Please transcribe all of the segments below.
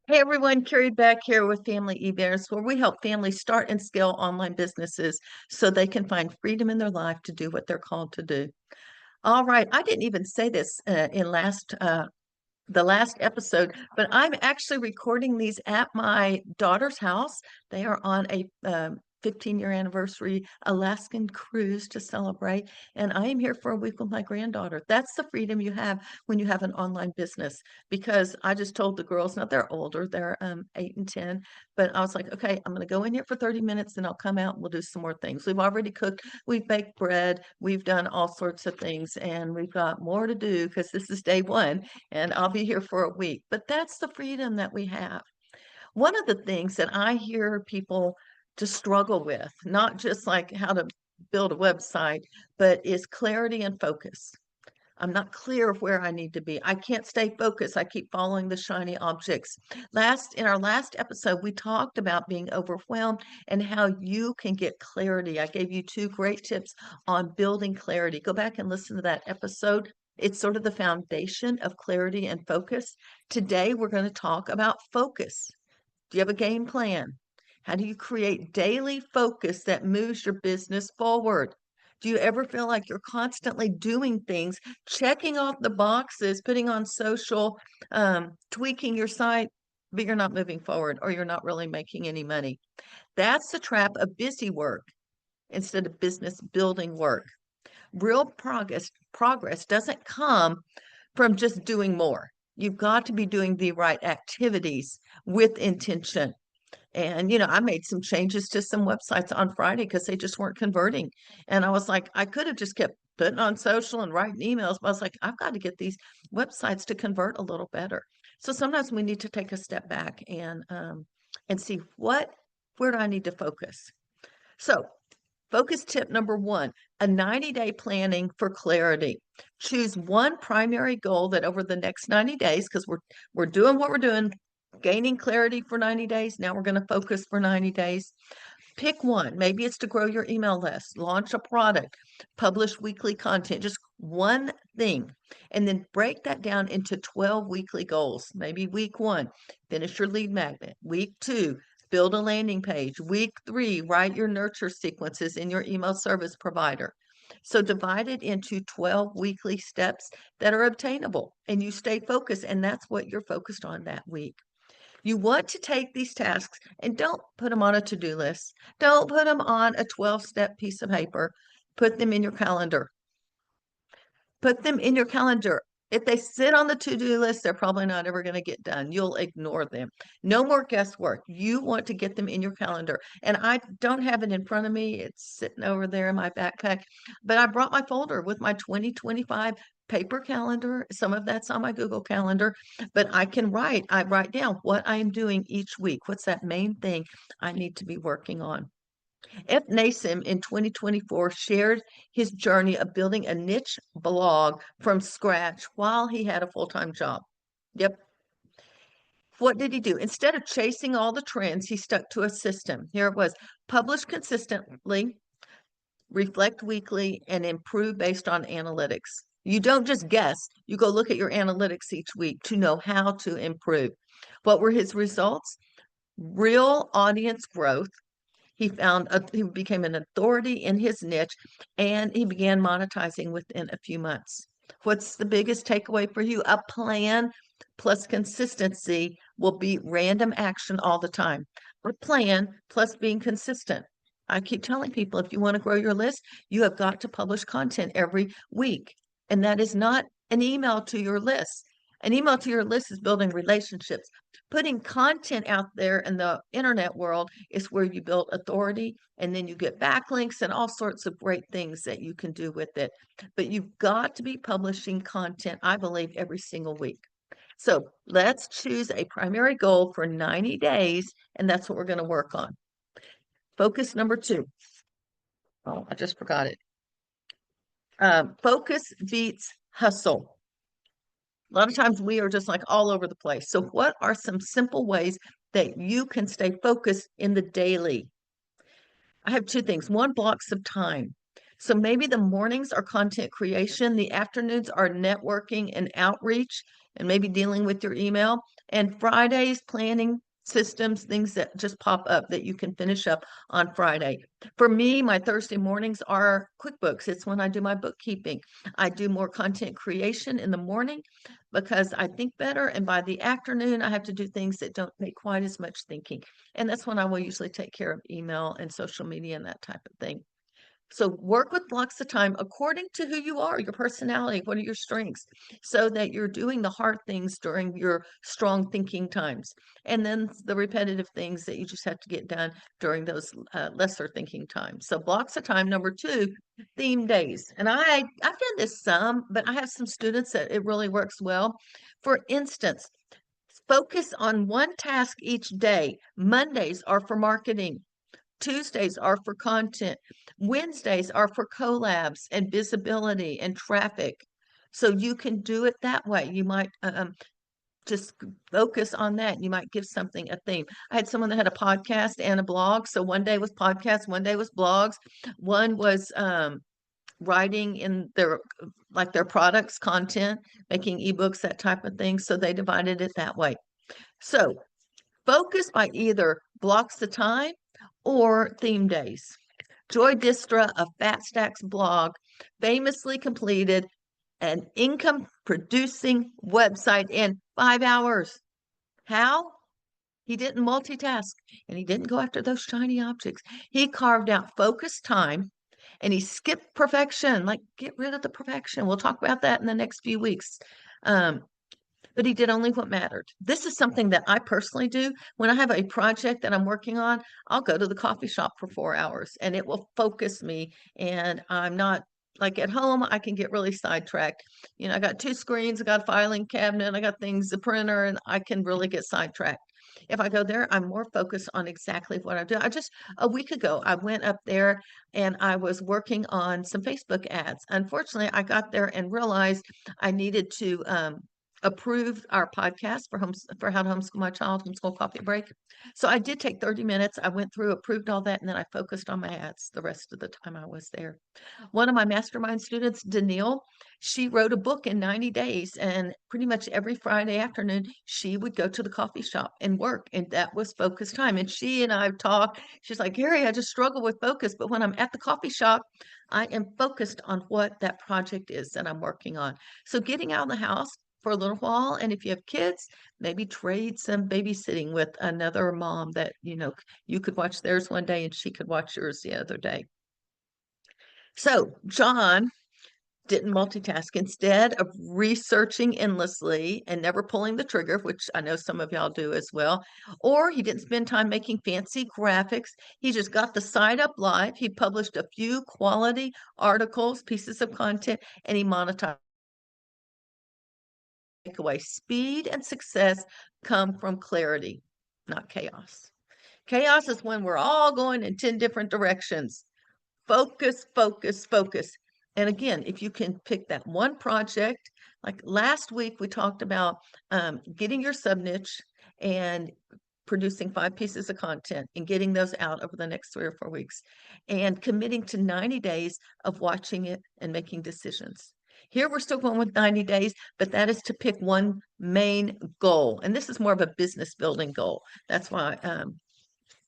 Hey everyone, Carrie back here with Family eVares, where we help families start and scale online businesses so they can find freedom in their life to do what they're called to do. All right, I didn't even say this in the last episode, but I'm actually recording these at my daughter's house. They are on a 15-year anniversary Alaskan cruise to celebrate, and I am here for a week with my granddaughter. That's the freedom you have when you have an online business. Because I just told the girls, now they're older, they're 8 and 10, but I was like, okay, I'm going to go in here for 30 minutes, and I'll come out and we'll do some more things. We've already cooked, we've baked bread, we've done all sorts of things, and we've got more to do because this is day one and I'll be here for a week. But that's the freedom that we have. One of the things that I hear people to struggle with, not just like how to build a website, but is clarity and focus. I'm not clear of where I need to be. I can't stay focused. I keep following the shiny objects. In our last episode, we talked about being overwhelmed and how you can get clarity. I gave you two great tips on building clarity. Go back and listen to that episode. It's sort of the foundation of clarity and focus. Today, we're going to talk about focus. Do you have a game plan? How do you create daily focus that moves your business forward? Do you ever feel like you're constantly doing things, checking off the boxes, putting on social, tweaking your site, but you're not moving forward or you're not really making any money? That's the trap of busy work instead of business building work. Real progress doesn't come from just doing more. You've got to be doing the right activities with intention. And, I made some changes to some websites on Friday because they just weren't converting. And I was like, I could have just kept putting on social and writing emails, but I was like, I've got to get these websites to convert a little better. So sometimes we need to take a step back and see where do I need to focus? So focus tip number one, a 90-day planning for clarity. Choose one primary goal that over the next 90 days, because we're doing what we're doing, gaining clarity for 90 days. Now we're going to focus for 90 days. Pick one. Maybe it's to grow your email list, launch a product, publish weekly content, just one thing. And then break that down into 12 weekly goals. Maybe week one, finish your lead magnet. Week two, build a landing page. Week three, write your nurture sequences in your email service provider. So divide it into 12 weekly steps that are obtainable and you stay focused. And that's what you're focused on that week. You want to take these tasks and don't put them on a to-do list. Don't put them on a 12-step piece of paper. Put them in your calendar. Put them in your calendar. If they sit on the to-do list, they're probably not ever going to get done. You'll ignore them. No more guesswork. You want to get them in your calendar. And I don't have it in front of me. It's sitting over there in my backpack. But I brought my folder with my 2025 paper calendar. Some of that's on my Google Calendar, but I write down what I am doing each week. What's that main thing I need to be working on? F. Nasim in 2024 shared his journey of building a niche blog from scratch while he had a full-time job. Yep. What did he do? Instead of chasing all the trends, he stuck to a system. Here it was: publish consistently, reflect weekly, and improve based on analytics. You don't just guess, you go look at your analytics each week to know how to improve. What were his results? Real audience growth. He became an authority in his niche and he began monetizing within a few months. What's the biggest takeaway for you? A plan plus consistency will beat random action all the time. A plan plus being consistent. I keep telling people, if you want to grow your list, you have got to publish content every week. And that is not an email to your list. An email to your list is building relationships. Putting content out there in the internet world is where you build authority and then you get backlinks and all sorts of great things that you can do with it. But you've got to be publishing content, I believe, every single week. So let's choose a primary goal for 90 days, and that's what we're going to work on. Focus number two. Oh, I just forgot it. Focus beats hustle. A lot of times we are just like all over the place. So what are some simple ways that you can stay focused in the daily? I have two things. One, blocks of time. So maybe the mornings are content creation, the afternoons are networking and outreach, and maybe dealing with your email. And Fridays, planning systems, things that just pop up that you can finish up on Friday. For me, my Thursday mornings are QuickBooks. It's when I do my bookkeeping. I do more content creation in the morning because I think better. And by the afternoon, I have to do things that don't take quite as much thinking. And that's when I will usually take care of email and social media and that type of thing. So work with blocks of time according to who you are, your personality, what are your strengths, so that you're doing the hard things during your strong thinking times. And then the repetitive things that you just have to get done during those lesser thinking times. So blocks of time. Number two, theme days. And I've done this some, but I have some students that it really works well. For instance, focus on one task each day. Mondays are for marketing. Tuesdays are for content. Wednesdays are for collabs and visibility and traffic. So you can do it that way. You might just focus on that. You might give something a theme. I had someone that had a podcast and a blog. So one day was podcasts, one day was blogs, one was writing in their products, content, making ebooks, that type of thing. So they divided it that way. So focus by either blocks of time or theme days. Joy Distra of Fat Stacks blog famously completed an income producing website in 5 hours. How? He didn't multitask and he didn't go after those shiny objects. He carved out focused time and he skipped perfection. Like, get rid of the perfection. We'll talk about that in the next few weeks. But he did only what mattered. This is something that I personally do. When I have a project that I'm working on, I'll go to the coffee shop for 4 hours and it will focus me. And I'm not like at home, I can get really sidetracked. You know, I got two screens, I got a filing cabinet, I got things, a printer, and I can really get sidetracked. If I go there, I'm more focused on exactly what I do. A week ago, I went up there and I was working on some Facebook ads. Unfortunately, I got there and realized I needed to approved our podcast for how to homeschool my child, homeschool coffee break. So I did take 30 minutes. I went through, approved all that, and then I focused on my ads the rest of the time I was there. One of my mastermind students, Danielle, she wrote a book in 90 days, and pretty much every Friday afternoon, she would go to the coffee shop and work, and that was focus time. And she and I talked. She's like, Gary, I just struggle with focus, but when I'm at the coffee shop, I am focused on what that project is that I'm working on. So getting out of the house for a little while, and if you have kids, maybe trade some babysitting with another mom that you could watch theirs one day and she could watch yours the other day. So John didn't multitask. Instead of researching endlessly and never pulling the trigger, which I know some of y'all do as well, or he didn't spend time making fancy graphics. He just got the site up live. He published a few quality articles, pieces of content, and he monetized. Takeaway: speed and success come from clarity, not chaos. Chaos is when we're all going in 10 different directions. Focus, focus, focus. And again, if you can pick that one project, like last week we talked about getting your sub niche and producing 5 pieces of content and getting those out over the next 3 or 4 weeks and committing to 90 days of watching it and making decisions. Here we're still going with 90 days, but that is to pick one main goal. And this is more of a business building goal. That's why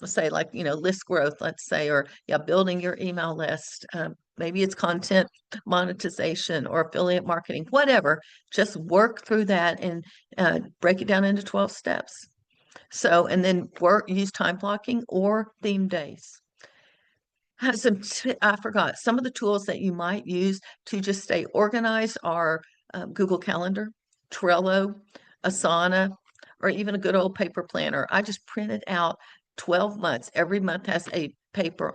let's say list growth, let's say, or building your email list. Maybe it's content monetization or affiliate marketing, whatever. Just work through that and break it down into 12 steps. So, and then use time blocking or theme days. I forgot some of the tools that you might use to just stay organized are Google Calendar, Trello, Asana, or even a good old paper planner. I just printed out 12 months. Every month has a paper,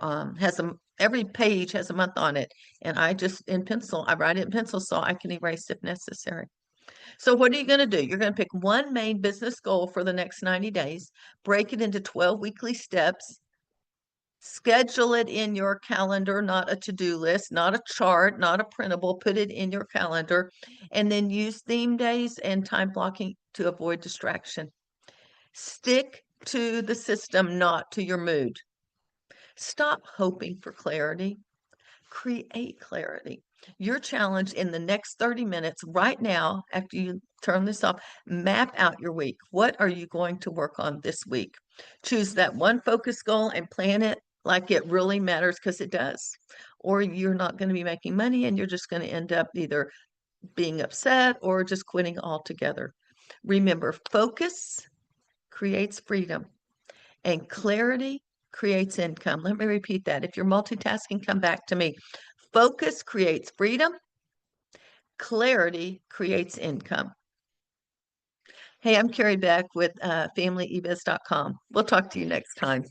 every page has a month on it. And I write it in pencil so I can erase if necessary. So what are you going to do? You're going to pick one main business goal for the next 90 days, break it into 12 weekly steps, schedule it in your calendar, not a to-do list, not a chart, not a printable. Put it in your calendar, and then use theme days and time blocking to avoid distraction. Stick to the system, not to your mood. Stop hoping for clarity. Create clarity. Your challenge in the next 30 minutes right now, after you turn this off, map out your week. What are you going to work on this week? Choose that one focus goal and plan it like it really matters because it does. Or you're not going to be making money and you're just going to end up either being upset or just quitting altogether. Remember, focus creates freedom and clarity creates income. Let me repeat that. If you're multitasking, come back to me. Focus creates freedom. Clarity creates income. Hey, I'm Carrie Beck with FamilyEbiz.com. We'll talk to you next time.